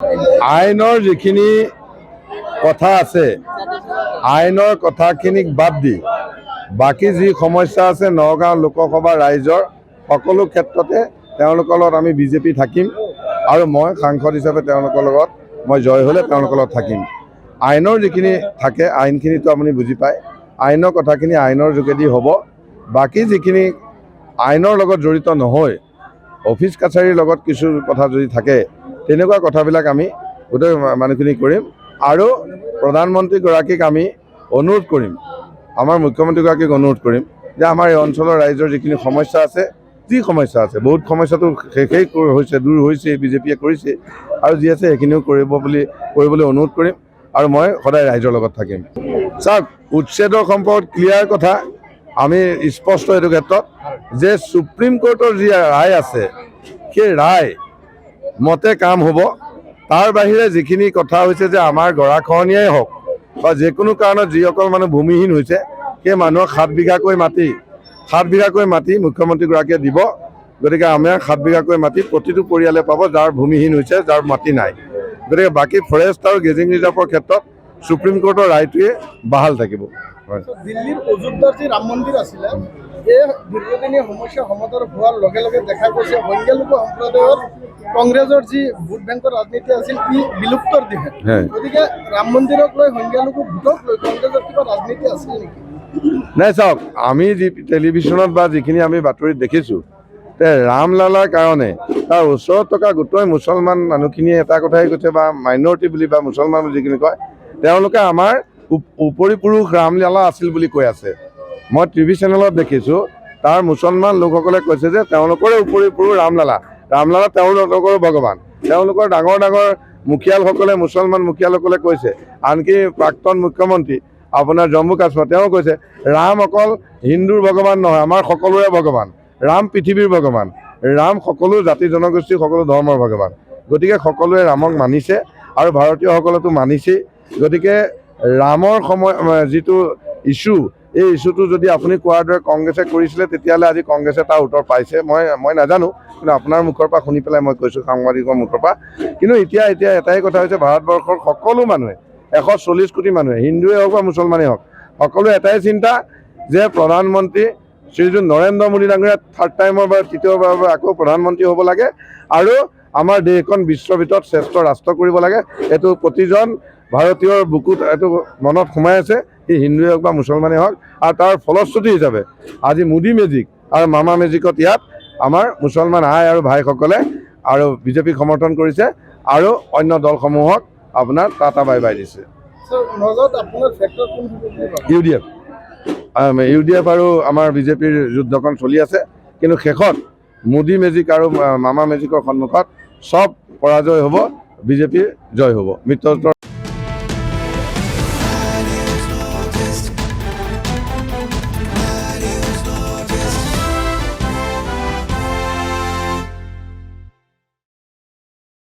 আইনৰ যিখিনি কথা আছে আইনৰ কথাখিনিক বাদ দি বাকী যি সমস্যা আছে নগাঁও লোকসভা ৰাইজৰ সকলো ক্ষেত্ৰতে তেওঁলোকৰ লগত আমি বিজেপি থাকিম আৰু মই সাংসদ হিচাপে তেওঁলোকৰ লগত মই জয় হ'লে তেওঁলোকৰ লগত থাকিম। আইনৰ যিখিনি থাকে আইনখিনিতো আপুনি বুজি পায়, আইনৰ কথাখিনি আইনৰ যোগেদি হ'ব। বাকী যিখিনি আইনৰ লগত জড়িত নহয়, অফিচ কাছাৰীৰ লগত কিছু কথা যদি থাকে তেনেকুৱা কথাবিলাক আমি গোটেই মানুহখিনি কৰিম। আৰু প্ৰধানমন্ত্ৰীগৰাকীক আমি অনুৰোধ কৰিম, আমাৰ মুখ্যমন্ত্ৰীগৰাকীক অনুৰোধ কৰিম যে আমাৰ এই অঞ্চলৰ ৰাইজৰ যিখিনি সমস্যা আছে, যি সমস্যা আছে বহুত সমস্যাটো শেষেই হৈছে, দূৰ হৈছে, বিজেপিয়ে কৰিছে আৰু যি আছে সেইখিনিও কৰিবলৈ অনুৰোধ কৰিম আৰু মই সদায় ৰাইজৰ লগত থাকিম। চাওক, উচ্ছেদৰ সম্পৰ্কত ক্লিয়াৰ কথা, আমি স্পষ্ট এইটো ক্ষেত্ৰত যে সুপ্ৰিম কোৰ্টৰ যি ৰায় আছে সেই ৰায় মতে কাম হ'ব। তাৰ বাহিৰে যিখিনি কথা হৈছে যে আমাৰ গৰাখহনীয়াই হওক বা যিকোনো কাৰণত যিসকল মানুহ ভূমিহীন হৈছে সেই মানুহক 7 বিঘাকৈ মাটি মুখ্যমন্ত্ৰীগৰাকীয়ে দিব। গতিকে আমাৰ 7 বিঘাকৈ মাটি প্ৰতিটো পৰিয়ালে পাব যাৰ ভূমিহীন হৈছে, যাৰ মাটি নাই। গতিকে বাকী ফৰেষ্ট আৰু গেজিং ৰিজাৰ্ভৰ ক্ষেত্ৰত সুপ্ৰিম কোৰ্টৰ ৰায়টোৱে বাহাল থাকিব। দিল্লীৰ অযোধ্যাৰ যি ৰাম মন্দিৰ আছিলে, এই দীৰ্ঘদিনীয়া সমস্যা সমাধান হোৱাৰ লগে লগে দেখা গৈছে সংখ্যালঘু সম্প্ৰদায়ৰ কংগ্ৰেছৰ যি ভোট বেংকৰ ৰাজনীতি আছিল ই বিলুপ্তৰ দিশে। গতিকে ৰাম মন্দিৰক লৈ সংখ্যালঘু ভোটক লৈ কংগ্ৰেছৰ কিবা ৰাজনীতি আছিল নেকি? নাই, চাওক, আমি যি টেলিভিশ্যনত বা যিখিনি আমি বাতৰিত দেখিছোঁ ৰামলালাৰ কাৰণে তাৰ ওচৰত থকা গোটেই মুছলমান মানুহখিনিয়ে এটা কথাই কৈছে বা মাইনৰিটি বুলি বা মুছলমান যিখিনি কয় তেওঁলোকে আমাৰ উপৰিপুৰুষ ৰামলালা আছিল বুলি কৈ আছে। মই টিভি চেনেলত দেখিছোঁ তাৰ মুছলমান লোকসকলে কৈছে যে তেওঁলোকৰে উপৰিপুৰুষ ৰামলালা তেওঁলোকৰো ভগৱান। তেওঁলোকৰ ডাঙৰ ডাঙৰ মুখিয়ালসকলে, মুছলমান মুখিয়ালসকলে কৈছে, আনকি প্ৰাক্তন মুখ্যমন্ত্ৰী আপোনাৰ জম্মু কাশ্মীৰ তেওঁ কৈছে ৰাম অকল হিন্দুৰ ভগৱান নহয়, আমাৰ সকলোৰে ভগৱান। ৰাম পৃথিৱীৰ ভগৱান, ৰাম সকলো জাতি জনগোষ্ঠী সকলো ধৰ্মৰ ভগৱান। গতিকে সকলোৱে ৰামক মানিছে আৰু ভাৰতীয়সকলেতো মানিছেই। গতিকে ৰামৰ যিটো ইছ্যু, এই ইছ্যুটো যদি আপুনি কোৱাৰ দৰে কংগ্ৰেছে কৰিছিলে তেতিয়াহ'লে আজি কংগ্ৰেছে তাৰ উত্তৰ পাইছে। মই নাজানো, কিন্তু আপোনাৰ মুখৰ পৰা শুনি পেলাই মই কৈছোঁ, সাংবাদিকৰ মুখৰ পৰা। কিন্তু এতিয়া এটাই কথা হৈছে, ভাৰতবৰ্ষৰ সকলো মানুহে 140 কোটি মানুহে, হিন্দুৱে হওক বা মুছলমানেই হওক, সকলোৱে এটাই চিন্তা যে প্ৰধানমন্ত্ৰী শ্ৰীযুত নৰেন্দ্ৰ মোদী ডাঙৰীয়া থাৰ্ড টাইমৰ বা তৃতীয়বাৰৰ পৰা আকৌ প্ৰধানমন্ত্ৰী হ'ব লাগে আৰু আমাৰ দেশখন বিশ্বৰ ভিতৰত শ্ৰেষ্ঠ ৰাষ্ট্ৰ কৰিব লাগে। এইটো প্ৰতিজন ভাৰতীয়ৰ বুকুত এইটো মনত সোমাই আছে, সি হিন্দুৱে হওক বা মুছলমানেই হওক। আৰু তাৰ ফলশ্ৰুতি হিচাপে আজি মোদী মেজিক আৰু মামা মেজিকত ইয়াত আমাৰ মুছলমান আই আৰু ভাইসকলে আৰু বিজেপিক সমৰ্থন কৰিছে আৰু অন্য দলসমূহক আপোনাৰ টাটা বাই বাই দিছে। UDF আৰু আমাৰ বিজেপিৰ যুদ্ধখন চলি আছে, কিন্তু শেষত মোদী মেজিক আৰু মামা মেজিকৰ সন্মুখত চব পৰাজয় হ'ব, বিজেপিৰ জয় হ'ব। মিত্ৰজোঁটৰ